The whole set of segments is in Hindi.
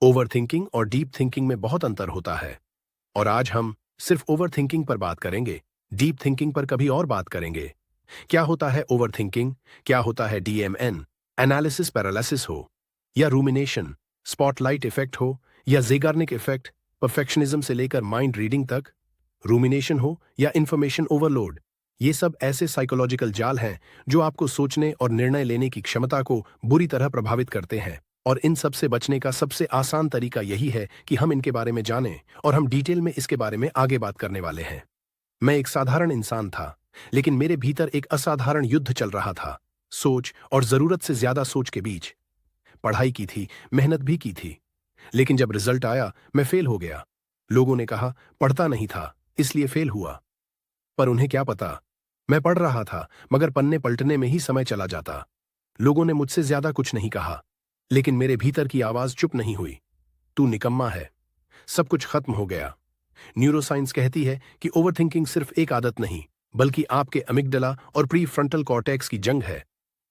ओवरथिंकिंग और डीप थिंकिंग में बहुत अंतर होता है और आज हम सिर्फ ओवरथिंकिंग पर बात करेंगे। डीप थिंकिंग पर कभी और बात करेंगे। क्या होता है ओवरथिंकिंग, क्या होता है डीएमएन, एनालिसिस पैरालिसिस हो या रूमिनेशन, स्पॉटलाइट इफेक्ट हो या ज़ेगार्निक इफेक्ट, परफेक्शनिज्म से लेकर माइंड रीडिंग तक, रूमिनेशन हो या इंफॉर्मेशन ओवरलोड, ये सब ऐसे साइकोलॉजिकल जाल हैं जो आपको सोचने और निर्णय लेने की क्षमता को बुरी तरह प्रभावित करते हैं। और इन सब से बचने का सबसे आसान तरीका यही है कि हम इनके बारे में जानें और हम डिटेल में इसके बारे में आगे बात करने वाले हैं। मैं एक साधारण इंसान था, लेकिन मेरे भीतर एक असाधारण युद्ध चल रहा था, सोच और जरूरत से ज्यादा सोच के बीच। पढ़ाई की थी, मेहनत भी की थी, लेकिन जब रिजल्ट आया मैं फेल हो गया। लोगों ने कहा पढ़ता नहीं था इसलिए फेल हुआ, पर उन्हें क्या पता, मैं पढ़ रहा था मगर पन्ने पलटने में ही समय चला जाता। लोगों ने मुझसे ज्यादा कुछ नहीं कहा, लेकिन मेरे भीतर की आवाज चुप नहीं हुई। तू निकम्मा है, सब कुछ खत्म हो गया। न्यूरोसाइंस कहती है कि ओवरथिंकिंग सिर्फ एक आदत नहीं, बल्कि आपके अमिगडला और प्री फ्रंटल कॉर्टेक्स की जंग है।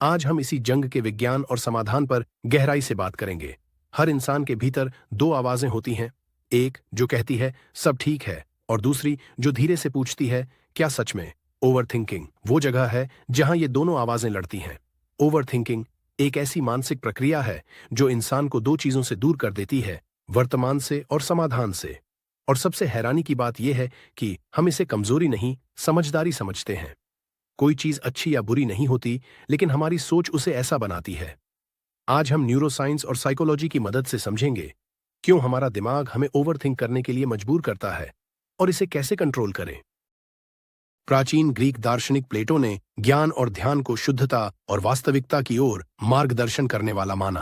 आज हम इसी जंग के विज्ञान और समाधान पर गहराई से बात करेंगे। हर इंसान के भीतर दो आवाजें होती हैं, एक जो कहती है सब ठीक है और दूसरी जो धीरे से पूछती है क्या सच में। ओवरथिंकिंग वो जगह है जहां ये दोनों आवाजें लड़ती हैं। ओवरथिंकिंग एक ऐसी मानसिक प्रक्रिया है जो इंसान को दो चीजों से दूर कर देती है, वर्तमान से और समाधान से। और सबसे हैरानी की बात यह है कि हम इसे कमजोरी नहीं, समझदारी समझते हैं। कोई चीज अच्छी या बुरी नहीं होती, लेकिन हमारी सोच उसे ऐसा बनाती है। आज हम न्यूरोसाइंस और साइकोलॉजी की मदद से समझेंगे क्यों हमारा दिमाग हमें ओवरथिंक करने के लिए मजबूर करता है और इसे कैसे कंट्रोल करें। प्राचीन ग्रीक दार्शनिक प्लेटो ने ज्ञान और ध्यान को शुद्धता और वास्तविकता की ओर मार्गदर्शन करने वाला माना।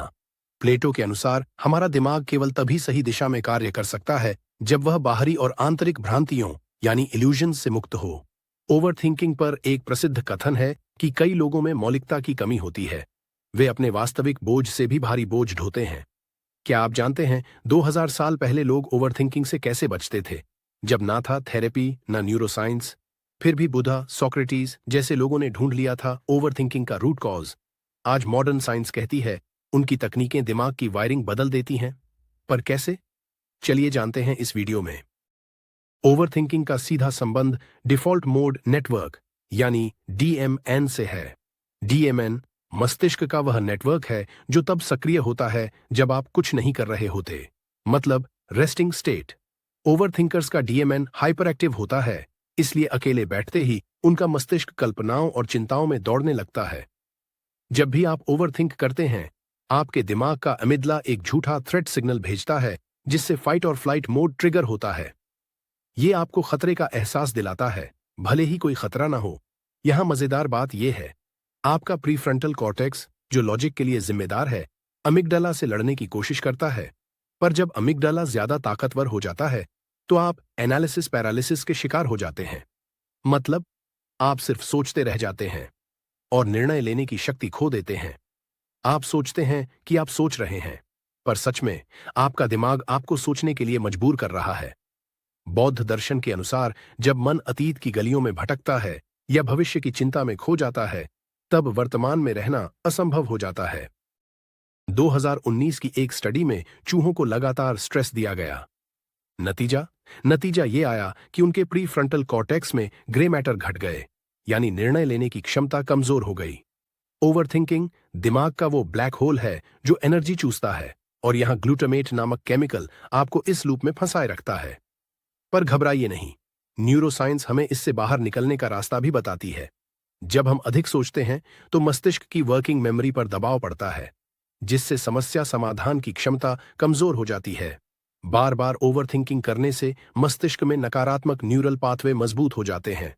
प्लेटो के अनुसार हमारा दिमाग केवल तभी सही दिशा में कार्य कर सकता है जब वह बाहरी और आंतरिक भ्रांतियों यानी इल्यूजन से मुक्त हो। ओवरथिंकिंग पर एक प्रसिद्ध कथन है कि कई लोगों में मौलिकता की कमी होती है, वे अपने वास्तविक बोझ से भी भारी बोझ ढोते हैं। क्या आप जानते हैं 2000 साल पहले लोग ओवरथिंकिंग से कैसे बचते थे, जब ना था थेरेपी ना न्यूरोसाइंस। फिर भी बुधा, सोक्रेटिस जैसे लोगों ने ढूंढ लिया था ओवरथिंकिंग का रूट कॉज। आज मॉडर्न साइंस कहती है उनकी तकनीकें दिमाग की वायरिंग बदल देती हैं, पर कैसे, चलिए जानते हैं इस वीडियो में। ओवरथिंकिंग का सीधा संबंध डिफॉल्ट मोड नेटवर्क यानी डीएमएन से है। डीएमएन मस्तिष्क का वह नेटवर्क है जो तब सक्रिय होता है जब आप कुछ नहीं कर रहे होते, मतलब रेस्टिंग स्टेट। ओवरथिंकर्स का डीएमएन हाइपर एक्टिव होता है, इसलिए अकेले बैठते ही उनका मस्तिष्क कल्पनाओं और चिंताओं में दौड़ने लगता है। जब भी आप ओवरथिंक करते हैं, आपके दिमाग का अमिगडाला एक झूठा थ्रेट सिग्नल भेजता है, जिससे फाइट और फ्लाइट मोड ट्रिगर होता है। ये आपको खतरे का एहसास दिलाता है, भले ही कोई खतरा ना हो। यहां मजेदार बात यह है, आपका प्रीफ्रंटल कॉर्टेक्स जो लॉजिक के लिए जिम्मेदार है, अमिगडाला से लड़ने की कोशिश करता है। पर जब अमिगडाला ज्यादा ताकतवर हो जाता है, तो आप एनालिसिस पैरालिसिस के शिकार हो जाते हैं। मतलब आप सिर्फ सोचते रह जाते हैं और निर्णय लेने की शक्ति खो देते हैं। आप सोचते हैं कि आप सोच रहे हैं, पर सच में आपका दिमाग आपको सोचने के लिए मजबूर कर रहा है। बौद्ध दर्शन के अनुसार जब मन अतीत की गलियों में भटकता है या भविष्य की चिंता में खो जाता है, तब वर्तमान में रहना असंभव हो जाता है। 2019 की एक स्टडी में चूहों को लगातार स्ट्रेस दिया गया। नतीजा ये आया कि उनके प्री फ्रंटल कॉर्टेक्स में ग्रे मैटर घट गए, यानी निर्णय लेने की क्षमता कमजोर हो गई। ओवरथिंकिंग दिमाग का वो ब्लैक होल है जो एनर्जी चूसता है, और यहां ग्लूटामेट नामक केमिकल आपको इस लूप में फंसाए रखता है। पर घबराइए नहीं, न्यूरोसाइंस हमें इससे बाहर निकलने का रास्ता भी बताती है। जब हम अधिक सोचते हैं तो मस्तिष्क की वर्किंग मेमोरी पर दबाव पड़ता है, जिससे समस्या समाधान की क्षमता कमजोर हो जाती है। बार बार ओवरथिंकिंग करने से मस्तिष्क में नकारात्मक न्यूरल पाथवे मजबूत हो जाते हैं,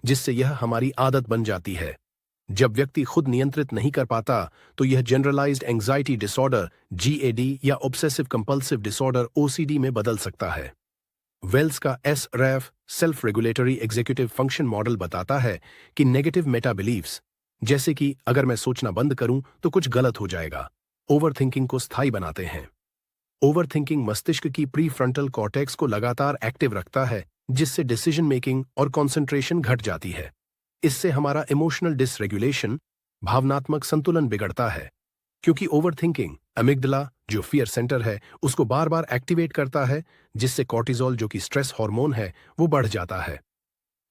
जिससे यह हमारी आदत बन जाती है। जब व्यक्ति खुद नियंत्रित नहीं कर पाता, तो यह जनरलाइज्ड एंजाइटी डिसऑर्डर जीएडी या ऑब्सेसिव कंपल्सिव डिसऑर्डर ओसीडी में बदल सकता है। वेल्स का SREF self regulatory executive function model बताता है कि नेगेटिव मेटा बिलीव्स, जैसे कि अगर मैं सोचना बंद करूं तो कुछ गलत हो जाएगा, ओवरथिंकिंग को स्थायी बनाते हैं। ओवरथिंकिंग मस्तिष्क की प्री फ्रंटल कॉर्टेक्स को लगातार एक्टिव रखता है, जिससे डिसीजन मेकिंग और कंसंट्रेशन घट जाती है। इससे हमारा इमोशनल डिसरेगुलेशन, भावनात्मक संतुलन बिगड़ता है। क्योंकि ओवरथिंकिंग अमिगडला जो फियर सेंटर है उसको बार बार एक्टिवेट करता है, जिससे कॉर्टिसोल जो कि स्ट्रेस हार्मोन है वो बढ़ जाता है,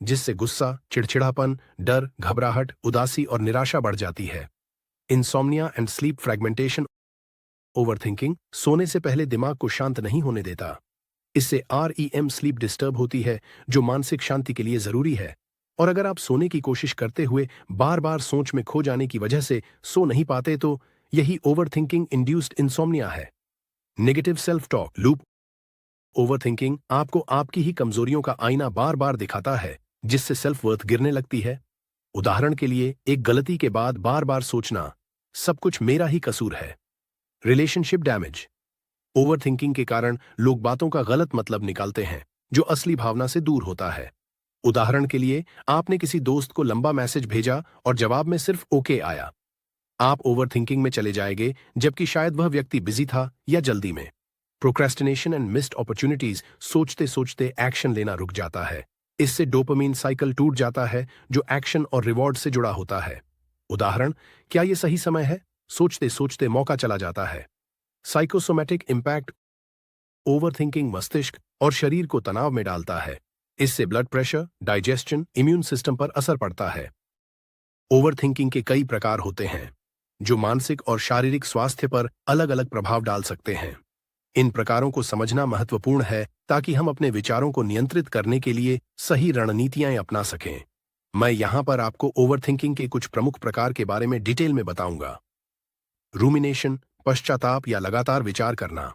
जिससे गुस्सा, चिड़चिड़ापन, डर, घबराहट, उदासी और निराशा बढ़ जाती है। Insomnia and sleep fragmentation. Overthinking सोने से पहले दिमाग को शांत नहीं होने देता। इससे REM स्लीप डिस्टर्ब होती है, जो मानसिक शांति के लिए जरूरी है। और अगर आप सोने की कोशिश करते हुए बार बार सोच में खो जाने की वजह से सो नहीं पाते तो यही ओवरथिंकिंग इंड्यूस्ड इंसोम्निया है। Negative self talk loop. Overthinking आपको आपकी ही कमजोरियों का आईना बार बार दिखाता है, जिससे सेल्फ वर्थ गिरने लगती है। उदाहरण के लिए, एक गलती के बाद बार बार सोचना, सब कुछ मेरा ही कसूर है। Relationship damage. ओवरथिंकिंग के कारण लोग बातों का गलत मतलब निकालते हैं, जो असली भावना से दूर होता है। उदाहरण के लिए, आपने किसी दोस्त को लंबा मैसेज भेजा और जवाब में सिर्फ ओके आया। आप ओवरथिंकिंग में चले जाएंगे, जबकि शायद वह व्यक्ति बिजी था या जल्दी में। Procrastination and missed opportunities. सोचते सोचते एक्शन लेना रुक जाता है। इससे डोपामीन साइकिल टूट जाता है, जो एक्शन और रिवॉर्ड से जुड़ा होता है। उदाहरण, क्या यह सही समय है? सोचते सोचते मौका चला जाता है। Psychosomatic impact. ओवरथिंकिंग मस्तिष्क और शरीर को तनाव में डालता है। इससे blood pressure, digestion, immune system पर असर पड़ता है। ओवरथिंकिंग के कई प्रकार होते हैं, जो मानसिक और शारीरिक स्वास्थ्य पर अलग अलग प्रभाव डाल सकते हैं। इन प्रकारों को समझना महत्वपूर्ण है ताकि हम अपने विचारों को नियंत्रित करने के लिए सही रणनीतियां अपना सकें। मैं यहां पर आपको ओवरथिंकिंग के कुछ प्रमुख प्रकार के बारे में डिटेल में बताऊंगा। रूमिनेशन, पश्चाताप या लगातार विचार करना।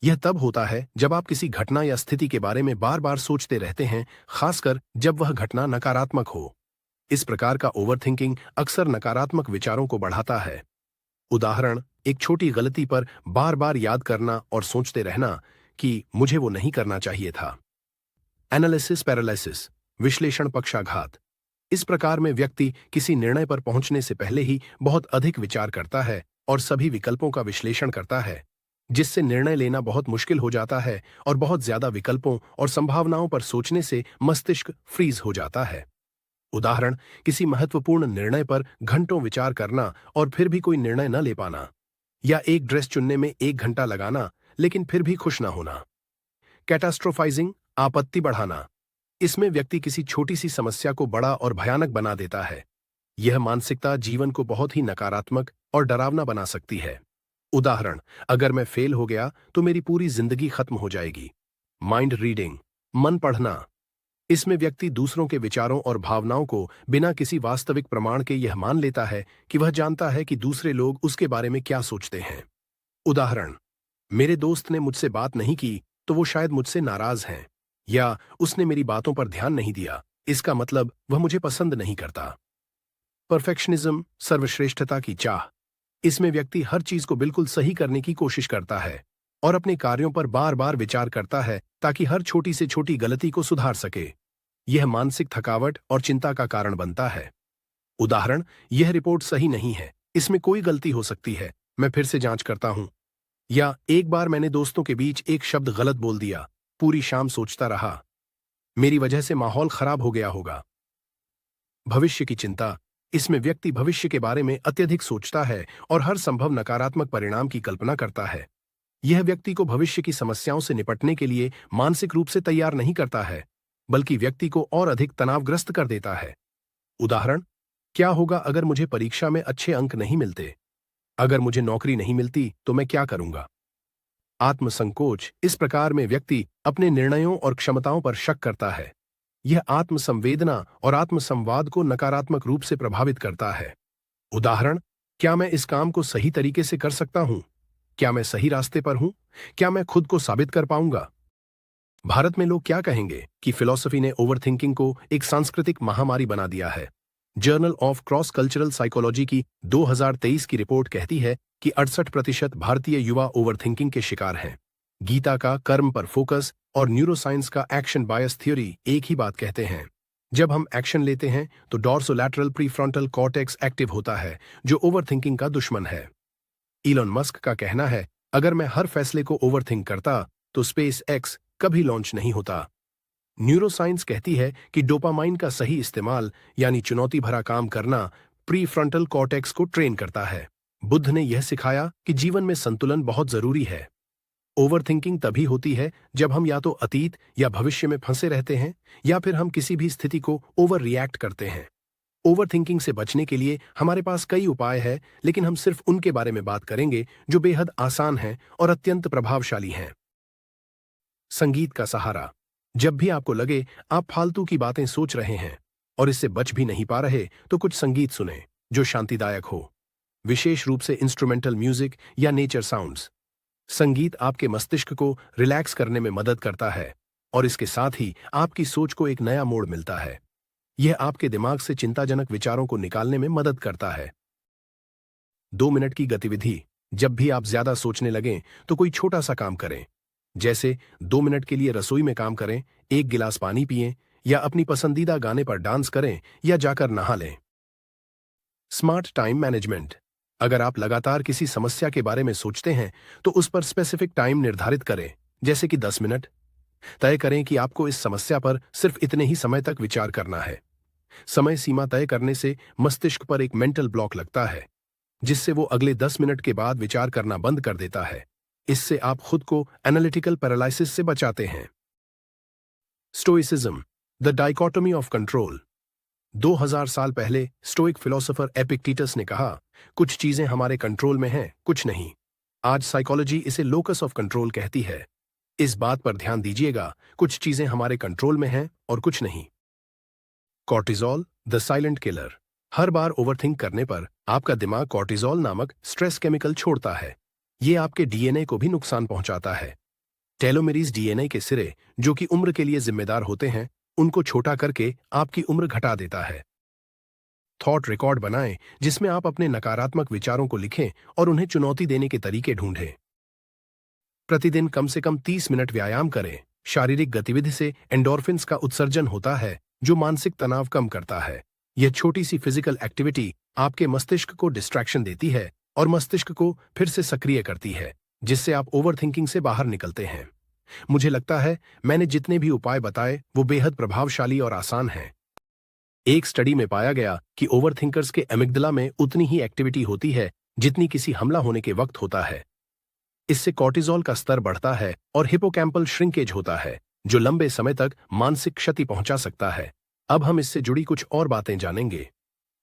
यह तब होता है जब आप किसी घटना या स्थिति के बारे में बार बार सोचते रहते हैं, खासकर जब वह घटना नकारात्मक हो। इस प्रकार का ओवरथिंकिंग अक्सर नकारात्मक विचारों को बढ़ाता है। उदाहरण, एक छोटी गलती पर बार बार याद करना और सोचते रहना कि मुझे वो नहीं करना चाहिए था। एनालिसिस पैरालिसिस, विश्लेषण पक्षाघात। इस प्रकार में व्यक्ति किसी निर्णय पर पहुंचने से पहले ही बहुत अधिक विचार करता है और सभी विकल्पों का विश्लेषण करता है, जिससे निर्णय लेना बहुत मुश्किल हो जाता है और बहुत ज्यादा विकल्पों और संभावनाओं पर सोचने से मस्तिष्क फ्रीज हो जाता है। उदाहरण, किसी महत्वपूर्ण निर्णय पर घंटों विचार करना और फिर भी कोई निर्णय न ले पाना, या एक ड्रेस चुनने में 1 घंटा लगाना लेकिन फिर भी खुश न होना। कैटास्ट्रोफाइजिंग, आपत्ति बढ़ाना। इसमें व्यक्ति किसी छोटी सी समस्या को बड़ा और भयानक बना देता है। यह मानसिकता जीवन को बहुत ही नकारात्मक और डरावना बना सकती है। उदाहरण, अगर मैं फेल हो गया तो मेरी पूरी जिंदगी खत्म हो जाएगी। माइंड रीडिंग, मन पढ़ना। इसमें व्यक्ति दूसरों के विचारों और भावनाओं को बिना किसी वास्तविक प्रमाण के यह मान लेता है कि वह जानता है कि दूसरे लोग उसके बारे में क्या सोचते हैं। उदाहरण, मेरे दोस्त ने मुझसे बात नहीं की तो वो शायद मुझसे नाराज हैं, या उसने मेरी बातों पर ध्यान नहीं दिया, इसका मतलब वह मुझे पसंद नहीं करता। परफेक्शनिज्म, सर्वश्रेष्ठता की चाह। इसमें व्यक्ति हर चीज को बिल्कुल सही करने की कोशिश करता है और अपने कार्यों पर बार बार विचार करता है ताकि हर छोटी से छोटी गलती को सुधार सके। यह मानसिक थकावट और चिंता का कारण बनता है। उदाहरण, यह रिपोर्ट सही नहीं है, इसमें कोई गलती हो सकती है, मैं फिर से जांच करता हूं। या एक बार मैंने दोस्तों के बीच एक शब्द गलत बोल दिया, पूरी शाम सोचता रहा, मेरी वजह से माहौल खराब हो गया होगा। भविष्य की चिंता। इसमें व्यक्ति भविष्य के बारे में अत्यधिक सोचता है और हर संभव नकारात्मक परिणाम की कल्पना करता है। यह व्यक्ति को भविष्य की समस्याओं से निपटने के लिए मानसिक रूप से तैयार नहीं करता है, बल्कि व्यक्ति को और अधिक तनावग्रस्त कर देता है। उदाहरण, क्या होगा अगर मुझे परीक्षा में अच्छे अंक नहीं मिलते? अगर मुझे नौकरी नहीं मिलती तो मैं क्या करूंगा? आत्मसंकोच। इस प्रकार में व्यक्ति अपने निर्णयों और क्षमताओं पर शक करता है। यह आत्मसंवेदना और आत्मसंवाद को नकारात्मक रूप से प्रभावित करता है। उदाहरण, क्या मैं इस काम को सही तरीके से कर सकता हूं? क्या मैं सही रास्ते पर हूं? क्या मैं खुद को साबित कर पाऊंगा? भारत में लोग क्या कहेंगे कि फिलॉसफी ने ओवरथिंकिंग को एक सांस्कृतिक महामारी बना दिया है। Journal of cross cultural psychology की 2023 की रिपोर्ट कहती है कि 68% भारतीय युवा ओवरथिंकिंग के शिकार हैं। गीता का कर्म पर फोकस और न्यूरोसाइंस का एक्शन बायस थ्योरी एक ही बात कहते हैं। जब हम एक्शन लेते हैं तो डॉर्सोलैटरल प्रीफ्रंटल कॉर्टेक्स एक्टिव होता है, जो ओवरथिंकिंग का दुश्मन है। इलॉन मस्क का कहना है, अगर मैं हर फैसले को ओवरथिंक करता तो स्पेस एक्स कभी लॉन्च नहीं होता। न्यूरोसाइंस कहती है कि डोपामाइन का सही इस्तेमाल, यानी चुनौती भरा काम करना, प्रीफ्रंटल कॉर्टेक्स को ट्रेन करता है। बुद्ध ने यह सिखाया कि जीवन में संतुलन बहुत जरूरी है। ओवरथिंकिंग तभी होती है जब हम या तो अतीत या भविष्य में फंसे रहते हैं या फिर हम किसी भी स्थिति को ओवर रिएक्ट करते हैं। ओवरथिंकिंग से बचने के लिए हमारे पास कई उपाय हैं, लेकिन हम सिर्फ उनके बारे में बात करेंगे जो बेहद आसान हैं और अत्यंत प्रभावशाली हैं। संगीत का सहारा। जब भी आपको लगे आप फालतू की बातें सोच रहे हैं और इससे बच भी नहीं पा रहे, तो कुछ संगीत सुने जो शांतिदायक हो, विशेष रूप से इंस्ट्रूमेंटल म्यूजिक या नेचर साउंड्स। संगीत आपके मस्तिष्क को रिलैक्स करने में मदद करता है और इसके साथ ही आपकी सोच को एक नया मोड़ मिलता है। यह आपके दिमाग से चिंताजनक विचारों को निकालने में मदद करता है। 2 मिनट की गतिविधि। जब भी आप ज्यादा सोचने लगें तो कोई छोटा सा काम करें, जैसे 2 मिनट के लिए रसोई में काम करें, 1 गिलास पानी पिएं या अपनी पसंदीदा गाने पर डांस करें या जाकर नहा लें। Smart time management. अगर आप लगातार किसी समस्या के बारे में सोचते हैं तो उस पर स्पेसिफिक टाइम निर्धारित करें, जैसे कि 10 मिनट। तय करें कि आपको इस समस्या पर सिर्फ इतने ही समय तक विचार करना है। समय सीमा तय करने से मस्तिष्क पर एक मेंटल ब्लॉक लगता है, जिससे वो अगले 10 मिनट के बाद विचार करना बंद कर देता है। इससे आप खुद को एनालिटिकल पैरालिसिस से बचाते हैं। Stoicism, the dichotomy of control. 2000 साल पहले स्टोइक फिलोसोफर एपिक्टेटस ने कहा, कुछ चीजें हमारे कंट्रोल में हैं, कुछ नहीं। आज साइकोलॉजी इसे लोकस ऑफ कंट्रोल कहती है। इस बात पर ध्यान दीजिएगा, कुछ चीजें हमारे कंट्रोल में हैं और कुछ नहीं। Cortisol, the silent killer. Her bar overthink करने पर आपका दिमाग कॉर्टिजोल नामक स्ट्रेस केमिकल छोड़ता है। ये आपके डीएनए को भी नुकसान पहुंचाता है। टेलोमेरीज डीएनए के सिरे, जो कि उम्र के लिए जिम्मेदार होते हैं, उनको छोटा करके आपकी उम्र घटा देता है। थॉट रिकॉर्ड बनाएं, जिसमें आप अपने नकारात्मक विचारों को लिखें और उन्हें चुनौती देने के तरीके ढूंढें। प्रतिदिन कम से कम 30 मिनट व्यायाम करें। शारीरिक गतिविधि से एंडोर्फिन्स का उत्सर्जन होता है, जो मानसिक तनाव कम करता है। यह छोटी सी फिजिकल एक्टिविटी आपके मस्तिष्क को डिस्ट्रैक्शन देती है और मस्तिष्क को फिर से सक्रिय करती है, जिससे आप ओवरथिंकिंग से बाहर निकलते हैं। मुझे लगता है मैंने जितने भी उपाय बताए वो बेहद प्रभावशाली और आसान हैं। एक स्टडी में पाया गया कि ओवरथिंकर्स के एमिग्डला में उतनी ही एक्टिविटी होती है जितनी किसी हमला होने के वक्त होता है। इससे कॉर्टिजोल का स्तर बढ़ता है और हिपोकैम्पल श्रिंकेज होता है, जो लंबे समय तक मानसिक क्षति पहुंचा सकता है। अब हम इससे जुड़ी कुछ और बातें जानेंगे।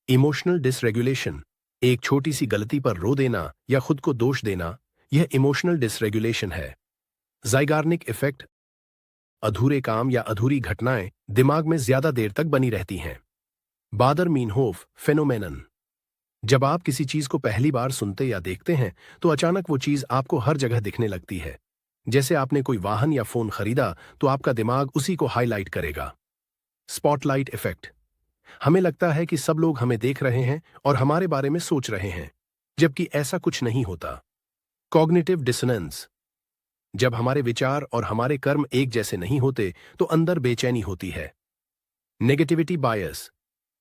Emotional dysregulation. एक छोटी सी गलती पर रो देना या खुद को दोष देना, यह इमोशनल डिसरेगुलेशन है। ज़ाइगार्निक इफेक्ट। अधूरे काम या अधूरी घटनाएं दिमाग में ज्यादा देर तक बनी रहती हैं। बादर-मीनहोफ फेनोमेनन। जब आप किसी चीज को पहली बार सुनते या देखते हैं तो अचानक वो चीज आपको हर जगह दिखने लगती है। जैसे आपने कोई वाहन या फोन खरीदा तो आपका दिमाग उसी को हाईलाइट करेगा। Spotlight effect. हमें लगता है कि सब लोग हमें देख रहे हैं और हमारे बारे में सोच रहे हैं, जबकि ऐसा कुछ नहीं होता। Cognitive dissonance. जब हमारे विचार और हमारे कर्म एक जैसे नहीं होते तो अंदर बेचैनी होती है। नेगेटिविटी बायस।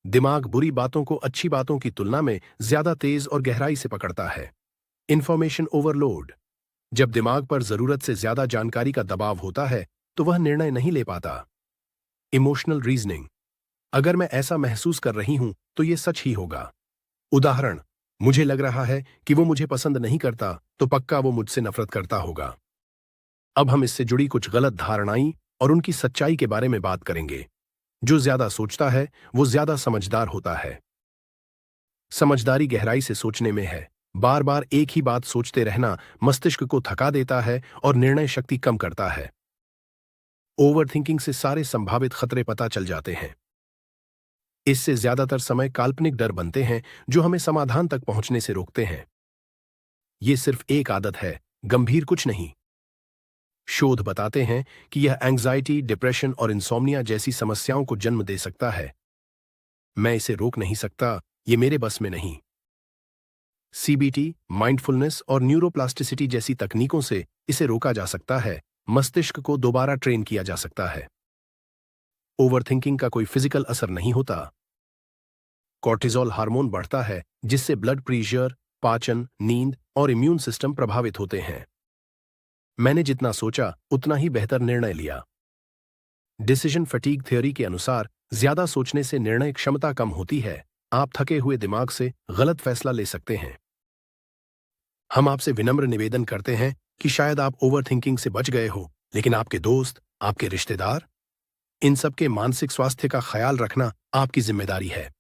दिमाग बुरी बातों को अच्छी बातों की तुलना में ज्यादा तेज और गहराई से पकड़ता है। Information overload. जब दिमाग पर जरूरत से ज्यादा जानकारी का दबाव होता है तो वह निर्णय नहीं ले पाता। Emotional reasoning. अगर मैं ऐसा महसूस कर रही हूं तो यह सच ही होगा। उदाहरण, मुझे लग रहा है कि वो मुझे पसंद नहीं करता, तो पक्का वो मुझसे नफरत करता होगा। अब हम इससे जुड़ी कुछ गलत धारणाएं और उनकी सच्चाई के बारे में बात करेंगे। जो ज्यादा सोचता है वो ज्यादा समझदार होता है। समझदारी गहराई से सोचने में है। बार बार एक ही बात सोचते रहना मस्तिष्क को थका देता है और निर्णय शक्ति कम करता है। ओवरथिंकिंग से सारे संभावित खतरे पता चल जाते हैं। इससे ज्यादातर समय काल्पनिक डर बनते हैं जो हमें समाधान तक पहुंचने से रोकते हैं। ये सिर्फ एक आदत है, गंभीर कुछ नहीं। शोध बताते हैं कि यह एंग्जाइटी, डिप्रेशन और इंसोम्निया जैसी समस्याओं को जन्म दे सकता है। मैं इसे रोक नहीं सकता, ये मेरे बस में नहीं। सीबीटी, माइंडफुलनेस और न्यूरोप्लास्टिसिटी जैसी तकनीकों से इसे रोका जा सकता है। मस्तिष्क को दोबारा ट्रेन किया जा सकता है। ओवरथिंकिंग का कोई फिजिकल असर नहीं होता। कॉर्टिजोल हार्मोन बढ़ता है, जिससे ब्लड प्रेशर, पाचन, नींद और इम्यून सिस्टम प्रभावित होते हैं। मैंने जितना सोचा उतना ही बेहतर निर्णय लिया। डिसीजन फटीग थ्योरी के अनुसार ज्यादा सोचने से निर्णय क्षमता कम होती है। आप थके हुए दिमाग से गलत फैसला ले सकते हैं। हम आपसे विनम्र निवेदन करते हैं कि शायद आप ओवर थिंकिंग से बच गए हो, लेकिन आपके दोस्त, आपके रिश्तेदार, इन सब के मानसिक स्वास्थ्य का ख्याल रखना आपकी जिम्मेदारी है।